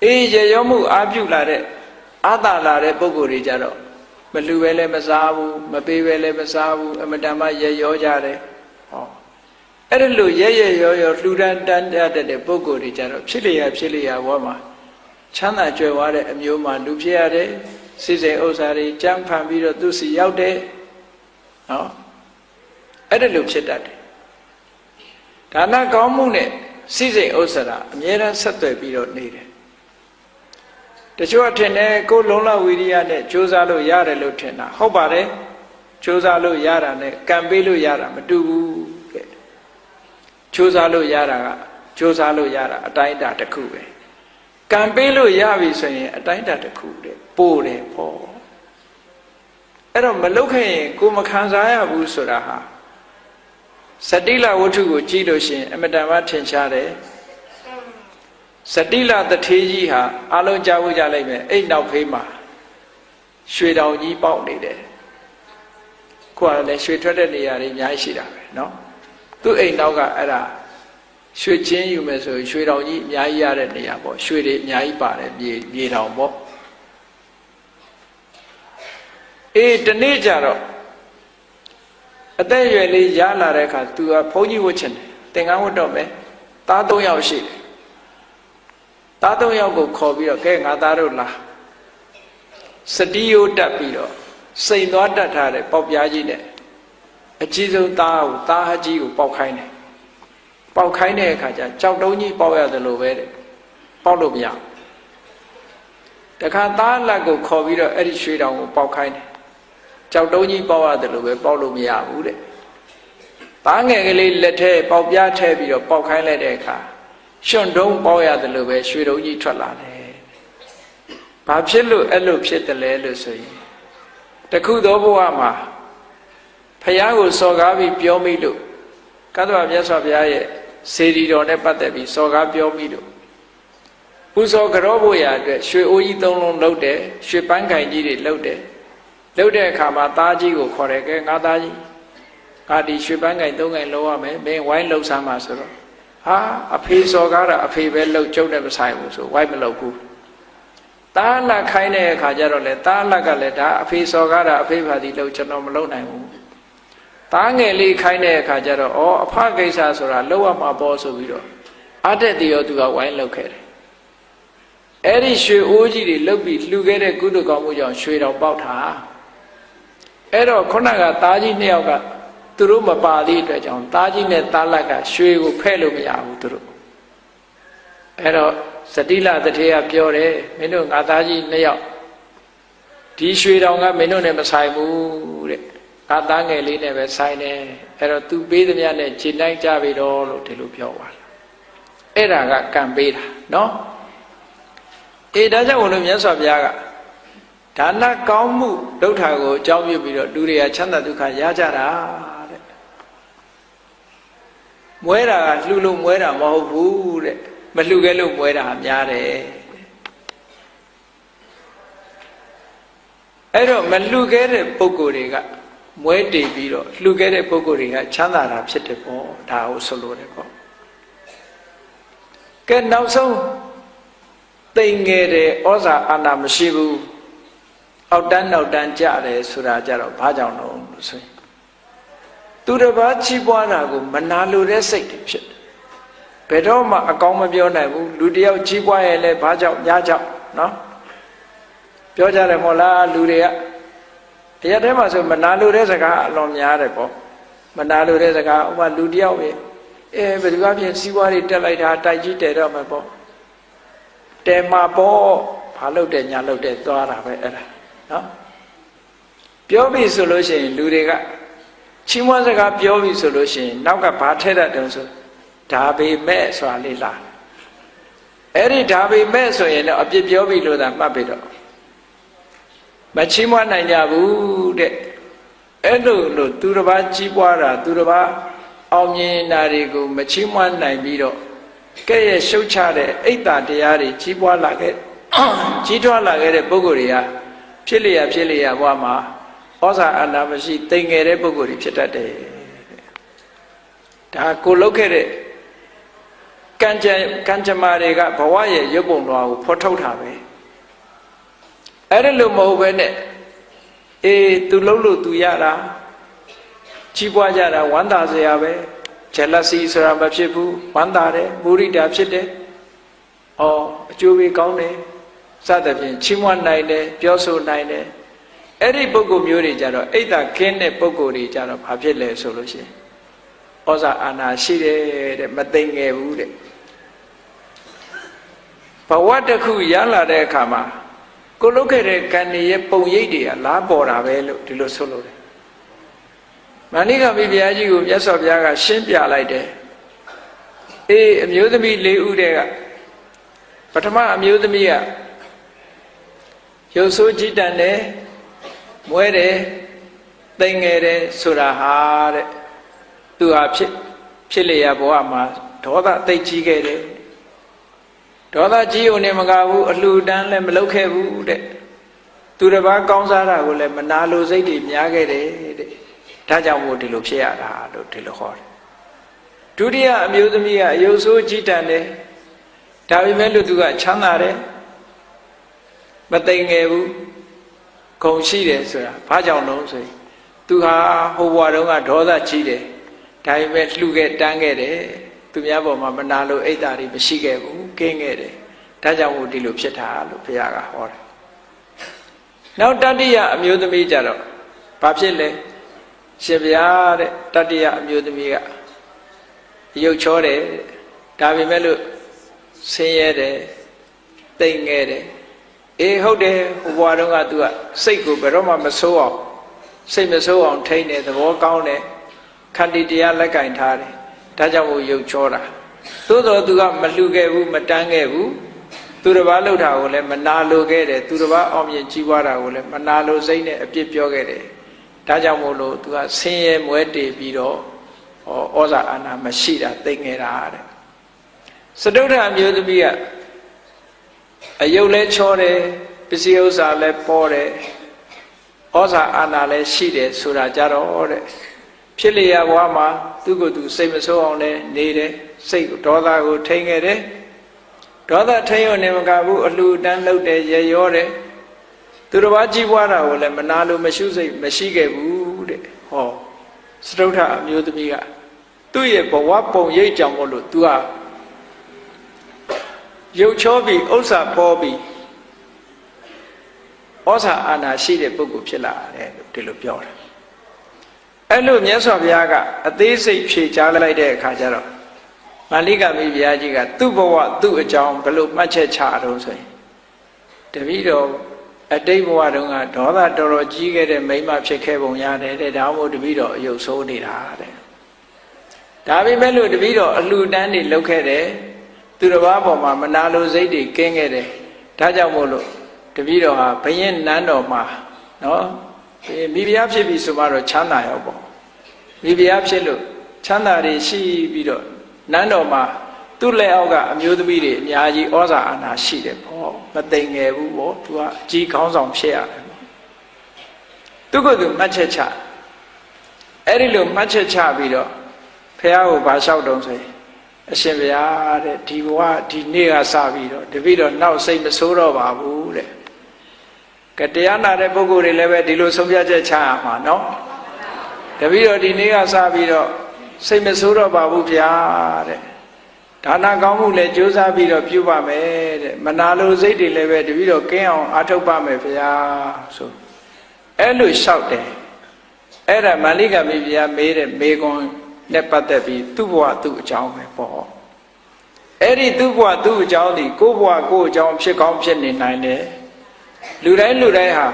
ရေရောမှုအားပြုလာတဲ့အာသာလာတဲ့ပုဂ္ဂိုလ်တွေကြတော့မလူပဲလည်းမစားဘူးမပေးပဲလည်းမစားဘူးအမတန်မှရေရောကြတယ်ဟောအဲ့ဒါလို့ရေရောလှူဒန်းတန်းတတ်တဲ့ပုဂ္ဂိုလ်တွေကြတော့ဖြစ်လျာဘဝမှာချမ်းသာကြွယ်ဝတဲ့အမျိုးမှာလူဖြစ်ရတယ်စိစိမ်ဥစ္စာတွေကြမ်းဖန်ပြီးတော့သူစီရောက်တယ်နော်အဲ့ဒါလို့ဖြစ်တတ်တယ်ဒါနကောင်းမှုနဲ့စိစိမ်ဥစ္စာအမြဲတမ်းဆက်သွယ်ပြီးတော့နေတယ်တချို့အထင်နဲ့ကိုယ်လုံလဝိရိယနဲ့ကြိုးစားလို့ရတယ်လို့ထင်တာဟုတ်ပါတယ်ကြိုးစားလို့ရတာနဲ့ကံပေးလို့ရတာမတူဘူးတဲ့ကြိုးစားလို့ရတာကကြိုးစားလို့ရတာအတိုင်းအတာတစ်ခုပဲကံပေးလို့ရပြီဆိုရင်အတိုင်းအတာတစ်ခုတဲ့ပို့တယ်ပေါ့အဲ့တော့မလုပ်ခဲ့ရင်ကိုမခံစားရဘူးဆိုတာဟာစတိလဝတ္ထုကိုကြည့်လို့ရှိရင်အမတန်မှထင်ရှားတယ်စတိလတထေးကြီးဟာအလုံးကြားဖို့ကြလိုက်မယ်အဲ့နောက်ဖေးမှာရွှေတောင်ကြီးပေါက်နေတယ်ကိုယ်ကလည်းရွှေထွက်တဲ့နေရာတွေအများကြီးရှိတာပဲเนาะသူ့အိမ်နောက်ကအဲ့ဒါရွှေချင်းယူမယ်ဆိုရွှေတောင်ကြီးအများကြီးရတဲ့နေရာပေါ့ရွှေတွေအများကြီးပါတယ်မြေတောင်ပေါ့တနေ့ကျတော့အသက်အရွယ်လေးရလာတဲ့အခါသူကဘုန်းကြီးဝတ်ချင်တယ်သင်္ကန်းဝတ်တော့မယ်သား၃ယောက်ရှိတယ်သား၃ယောက်ကိုခေါ်ပြီးတော့ကဲငါသားတို့လာစတိယိုတက်ပြီးတော့စိန်သွားတတ်ထားတဲ့ပေါက်ပြားကြီးနဲ့အကြီးဆုံးသားဟကြီးကိုပေါက်ခိုင်းတယ်ပေါက်ခိုင်းတဲ့အခါကျကြောက်တုံးကြီးပေါက်ရတယ်လို့ပဲတဲ့ပေါက်လို့မရတခါသားလက်ကိုခေါ်ပြီးတော့အဲ့ဒီရွှေတောင်ကိုပေါက်ခိုင်းတယ်ကြောက်တုံးကြီးပေါက်ရတယ်လို့ပဲပေါက်လို့မရဘူးတဲ့သားငယ်ကလေးလက်ထဲပေါက်ပြားထဲပြီးတော့ပေါက်ခိုင်းလိုက်တဲ့အခါရွှွန်တုံးပေါက်ရတယ်လို့ပဲရွှေတုံးကြီးထွက်လာတယ်ဘာဖြစ်လို့အဲ့လိုဖြစ်တယ်လဲလို့ဆိုရင်တခုသောဘဝမှာဖယားကိုစော်ကားပြီးပြောမိလို့ကတ္တဝမြတ်စွာဘုရားရဲ့စေတီတော်နဲ့ပတ်သက်ပြီးစော်ကားပြောမိလို့ပူဇော်ကြောဖို့ရာအတွက်ရွှေအိုးကြီး၃လုံးလှုပ်တယ်ရွှေပန်းခိုင်ကြီးတွေလှုပ်တယ်လှုပ်တဲ့အခါမှာသားကြီးကိုခေါ်တယ်ကဲငါသားကြီးငါဒီရွှေပန်းခိုင်၃ခိုင်လှုပ်ရမယ်မင်းဝိုင်းလှုပ်စမ်းပါဆိုတော့ဟာအဖေစော်ကားတာအဖေပဲလှုပ်ကျုပ်နဲ့မဆိုင်ဘူးဆိုဝိုင်းမလှုပ်ဘူးသားလက်ခိုင်းတဲ့အခါကျတော့လေသားလက်ကလည်းဒါအဖေစော်ကားတာအဖေဘာဒီလှုပ်ကျွန်တော်မလှုပ်နိုင်ဘူးသားငယ်လေးခိုင်းတဲ့အခါကျတော့အဖကိစ္စဆိုတာလှုပ်ရမှာပေါ့ဆိုပြီးတော့အတက်တရောသူကဝိုင်းလှုပ်ခဲ့တယ်အဲ့ဒီရွှေအိုးကြီးတွေလှုပ်ပြီးလှူခဲ့တဲ့ကုသိုလ်ကောင်းမှုကြောင့်ရွှေတော်ပေါက်တာအဲ့တော့ခုနကသားကြီးနှစ်ယောက်ကသူတို့မပါသေးတဲ့အတွက်ကြောင့်သားကြီးနဲ့သားလက်ကရွှေကိုဖဲ့လို့မရဘူးသူတို့အဲ့တော့စတိလတထေးကပြောတယ်မင်းတို့ငါသားကြီးနှစ်ယောက်ဒီရွှေတော်ကမင်းတို့နဲ့မဆိုင်ဘူးတဲ့ငါသားငယ်လေးနဲ့ပဲဆိုင်တယ်အဲ့တော့သူပေးသမျှနဲ့ခြေလိုက်ကြပြီတော့လို့ဒီလိုပြောပါလားအဲ့ဒါကကံပေးတာနော်ဒါကြောင့်ဘုလို့မြတ်စွာဘုရားကဒါနကောင်းမှုဒုဋ္ဌာကိုအကြောင်းပြုပြီးတော့လူတွေကချမ်းသာဒုက္ခရကြတာတဲ့မွဲတာကလှူလို့မွဲတာမဟုတ်ဘူးတဲ့မလှူခဲ့လို့မွဲတာများတယ်အဲ့တော့မလှူခဲ့တဲ့ပုဂ္ဂိုလ်တွေကမွဲတည်ပြီးတော့လှူခဲ့တဲ့ပုဂ္ဂိုလ်တွေကချမ်းသာတာဖြစ်တယ်ပေါ့ဒါကိုဆိုလိုတယ်ပေါ့ကဲနောက်ဆုံးသိငယ်တဲ့ဩဇာအာဏာမရှိဘူးအောက်တန်းနောက်တန်းကြတယ်ဆိုတာကြတော့ဘာကြောင့်လဲဆိုရင်သူတစ်ပါးချီးပွားတာကိုမနာလိုတဲ့စိတ်တွေဖြစ်တယ်ဘယ်တော့မှအကောင်းမပြောနိုင်ဘူးလူတယောက်ချီးပွားရင်လည်းဘာကြောင့်ညာကြောင့်နော်ပြောကြတယ်မို့လားလူတွေကအရာထဲမှာဆိုမနာလိုတဲ့စကားအလွန်များတယ်ပေါ့မနာလိုတဲ့စကားဥပမာလူတယောက်ပဲဘယ်သူကပြင်စီးပွားတွေတက်လိုက်တာတိုက်ကြီးတယ်တော့မှာပေါ့တဲမှာပေါ့ဘာလုပ်တယ်ညာလုပ်တယ်သွားတာပဲအဲ့ဒါနော်ပြောပြီဆိုလို့ရှိရင်လူတွေကချီးမွမ်းစကားပြောပြီဆိုလို့ရှိရင်နောက်ကဘာထဲတတ်တယ်ဆိုဒါပေမဲ့ဆိုတာလေးလားအဲ့ဒီဒါပေမဲ့ဆိုရင်တော့အပြစ်ပြောပြီလို့သာမှတ်ပြီတော့မချီးမွမ်းနိုင်ကြဘူးတဲ့အဲ့လိုလို့သူတစ်ပါးကြီးပွားတာသူတစ်ပါးအောင်မြင်တာတွေကိုမချီးမွမ်းနိုင်ပြီးတော့ကဲ့ရဲ့ရှုတ်ချတဲ့အိတ်တာတရားတွေကြီးပွားလာခဲ့ကြီးထွားလာခဲ့တဲ့ပုဂ္ဂိုလ်တွေကဖြစ်လျာဘဝမှာဩဇာအာဏာမရှိတိမ်ငယ်တဲ့ပုဂ္ဂိုလ်တွေဖြစ်တတ်တယ်ဒါကိုလုတ်ခဲ့တဲ့ ကံကြမ္မာတွေကဘဝရဲ့ရုပ်ပုံတော်ကိုဖော်ထုတ်တာပဲအဲ့ဒါလို့မဟုတ်ပဲနဲ့သူလှုပ်လို့သူရတာကြီးပွားကြတာဝမ်းသာစရာပဲ jealousy ဆိုတာမဖြစ်ဘူးဝမ်းသာတယ်မုရိဒာဖြစ်တယ်အကျိုးပေးကောင်းတယ်စသဖြင့်ချီးမွမ်းနိုင်တယ်ပြောဆိုနိုင်တယ်အဲ့ဒီပုဂ္ဂိုလ်မျိုးတွေကြတော့အိတ်သာခင်းတဲ့ပုဂ္ဂိုလ်တွေကြတော့ဘာဖြစ်လဲဆိုလို့ရှိရင်ဩဇာအာဏာရှိတယ်တဲ့မသိငယ်ဘူးတဲ့ဘဝတစ်ခုရလာတဲ့အခါမှာကိုလုတ်ခဲ့တဲ့ကံရဲ့ပုံရိပ်တွေကလားပေါ်တာပဲလို့ဒီလိုဆိုလို့တယ်မဏိကမိဘုရားကြီးကိုမြတ်စွာဘုရားကရှင်းပြလိုက်တယ်အမျိုးသမီး၄ဦးတည်းကပထမအမျိုးသမီးကရုပ်ဆိုးကြည်တန်တယ်မွဲတယ်သိငယ်တယ်ဆိုတာဟာတဲ့သူဟာဖြစ်လေရဘဝမှာဒေါသသိကြီးခဲ့တယ်ဒေါသကြီးုံနဲ့မကဘူးအလှူဒန်းလည်းမလုပ်ခဲ့ဘူးတဲ့သူတစ်ပါးကောင်းစားတာကိုလည်းမနာလိုစိတ်တွေများခဲ့တယ်တဲ့ဒါကြောင့်မို့ဒီလိုဖြစ်ရတာလို့ဒီလိုခေါ်တယ်ဒုတိယအမျိုးသမီးကအယုတ်ဆိုးကြည်တန်တယ်ဒါပေမဲ့လို့သူကချမ်းသာတယ်မသိငယ်ဘူးဂုဏ်ရှိတယ်ဆိုတာဘာကြောင့်လုံးဆိုရင်သူဟာဟိုဘဝတုန်းကဒေါသကြီးတယ်ဒါပေမဲ့လှူခဲ့တန်းခဲ့တယ်သူများပေါ်မှာမနာလို့အိတ်တာတွေမရှိခဲ့ဘူးကင်းခဲ့တယ်ဒါကြောင့်မို့ဒီလိုဖြစ်တာလို့ဘုရားကဟောတယ်နောက်တတိယအမျိုးသမီးကြတော့ဘာဖြစ်လဲရှင်ဘုရားတဲ့တတိယအမျိုးသမီးကရုပ်ချောတယ်ဒါပေမဲ့လို့ဆင်းရဲတယ်တိမ်ငယ်တယ်ဟုတ်တယ်ဟိုဘဝတုန်းကသူကစိတ်ကိုဘယ်တော့မှမဆိုးအောင်စိတ်မဆိုးအောင်ထိန်းတယ်သဘောကောင်းတယ်ခန္တီတရားလက်ကင်ထားတယ်ဒါကြောင့်မို့ရုပ်ချောတာသို့တော်သူကမလှူခဲ့ဘူးမတန်းခဲ့ဘူးသူတစ်ပါးလှုပ်တာကိုလည်းမနာလိုခဲ့တယ်သူတစ်ပါးအောင်မြင်ကြီးပွားတာကိုလည်းမနာလိုစိတ်နဲ့အပြစ်ပြောခဲ့တယ်ဒါကြောင့်မို့လို့သူကဆင်းရဲမွဲတေပြီးတော့ဩဇာအာဏာမရှိတာသိငယ်တာတဲ့စတုထအမျိုးသမီးကအယုတ်လဲချောတယ်ပစ္စည်းဥစ္စာလဲပေါ်တယ်ဩဇာအာဏာလဲရှိတယ်ဆိုတာကြတော့တဲ့ဖြစ်လျက်ဘဝမှာသူ့ကိုယ်သူစိတ်မဆိုးအောင်လဲနေတယ်စိတ်ဒေါသကိုထိန်းခဲ့တယ်ဒေါသထိန်းရုံနဲ့မကဘူးအလှူဒန်းလုပ်တယ်ရရောတယ်သူတစ်ပါးကြီးပွားတာကိုလည်းမနာလို့မရှိခဲ့ဘူးတဲ့စတုထအမျိုးသမီးကသူ့ရဲ့ဘဝပုံရိပ်ကြောင့်မို့လို့သူကရုပ်ချောပြီးဥစ္စာပေါ်ပြီးဩဇာအာဏာရှိတဲ့ပုဂ္ဂိုလ်ဖြစ်လာတယ်လို့ဒီလိုပြောတယ်အဲ့လိုမြတ်စွာဘုရားကအသေးစိတ်ဖြေကြားလိုက်တဲ့အခါကျတော့မာလိကမိဘုရားကြီးကသူ့ဘဝသူ့အကြောင်းဘယ်လိုမှတ်ချက်ချတော့ဆိုရင်တပည့်တော်အတိတ်ဘဝတုန်းကဒေါသတော်တော်ကြီးခဲ့တဲ့မိန်းမဖြစ်ခဲ့ပုံရတယ်တဲ့ဒါမှမဟုတ်တပည့်တော်အယုတ်ဆိုးနေတာတဲ့ဒါပေမဲ့လို့တပည့်တော်အလှူဒန်းတွေလုပ်ခဲ့တယ်သူတစ်ပါးပေါ်မှာမနာလိုစိတ်တွေကင်းခဲ့တယ်ဒါကြောင့်မို့လို့တပည့်တော်ဟာဘယင်းနန်းတော်မှာနော်မိဖုရားဖြစ်ပြီဆိုမှတော့ချမ်းသာရောပေါ့မိဖုရားဖြစ်လို့ချမ်းသာတွေရှိပြီးတော့နန်းတော်မှာသူ့လက်အောက်ကအမျိုးသမီးတွေအများကြီးဩဇာအာဏာရှိတယ်ပေါ့မသိငယ်ဘူးပေါ့သူကအကြီးခေါင်းဆောင်ဖြစ်ရတယ်သူကသူမှတ်ချက်ချအဲ့ဒီလိုမှတ်ချက်ချပြီးတော့ဖះကိုဗာလျှောက်တုံးဆိုရင်အရှင်ဘုရားတဲ့ဒီဘဝဒီနေ့ကစပြီးတော့တပည့်တော်နောက်စိတ်မဆိုးတော့ပါဘူးတဲ့ကတရားနာတဲ့ပုဂ္ဂိုလ်တွေလည်းပဲဒီလိုဆုံးဖြတ်ချက်ချရမှာနော်တပည့်တော်ဒီနေ့ကစပြီးတော့စိတ်မဆိုးတော့ပါဘူးဗျာတဲ့ဒါနကောင်းမှုလည်းကြိုးစားပြီးတော့ပြုပါမယ်တဲ့မနာလိုစိတ်တွေလည်းပဲတပည့်တော်ကင်းအောင်အားထုတ်ပါမယ်ဗျာဆိုအဲ့လိုလျှောက်တယ်အဲ့ဒါမာလိကမိဖုရားမေးတဲ့မေကွန်းနဲ့ပတ်သက်ပြီးသူ့ဘဝသူ့အကြောင်းပဲပေါ့အဲ့ဒီသူ့ဘဝသူ့အကြောင်းဒီကိုယ့်ဘဝကိုယ့်အကြောင်းဖြစ်ကောင်းဖြစ်နေနိုင်တယ်လူတိုင်းဟာ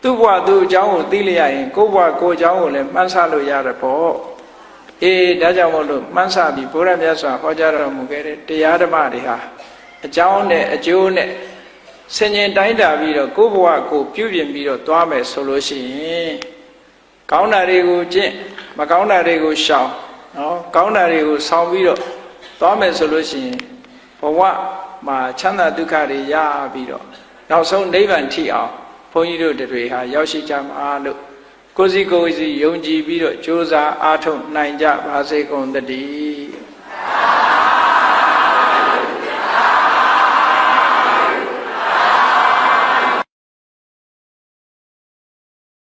သူ့ဘဝသူ့အကြောင်းကိုသိလျက်ရင်ကိုယ့်ဘဝကိုယ့်အကြောင်းကိုလည်းမှန်းဆလို့ရတယ်ပေါ့ဒါကြောင့်မို့လို့မှန်းဆပြီးဘုရားမြတ်စွာဟောကြားတော်မူခဲ့တဲ့တရားဓမ္မတွေဟာအကြောင်းနဲ့အကျိုးနဲ့ဆင်ញင်တိုင်းတာပြီးတော့ကိုယ့်ဘဝကိုပြုပြင်ပြီးတော့သွားမယ်ဆိုလို့ရှိရင်ကောင်းတာတွေကိုကျင့်မကောင်းတာတွေကိုရှောင်နော်ကောင်းတာတွေကိုဆောင်ပြီးတော့သွားမယ်ဆိုလို့ရှိရင်ဘဝမှာချမ်းသာဒုက္ခတွေရပြီးတော့နောက်ဆုံးနိဗ္ဗာန်ထိအောင်ဘုန်းကြီးတို့တွေဟာရောက်ရှိကြမှာလို့ကိုယ်စီယုံကြည်ပြီးတော့ကြိုးစားအားထုတ်နိုင်ကြပါစေကုန်သတည်း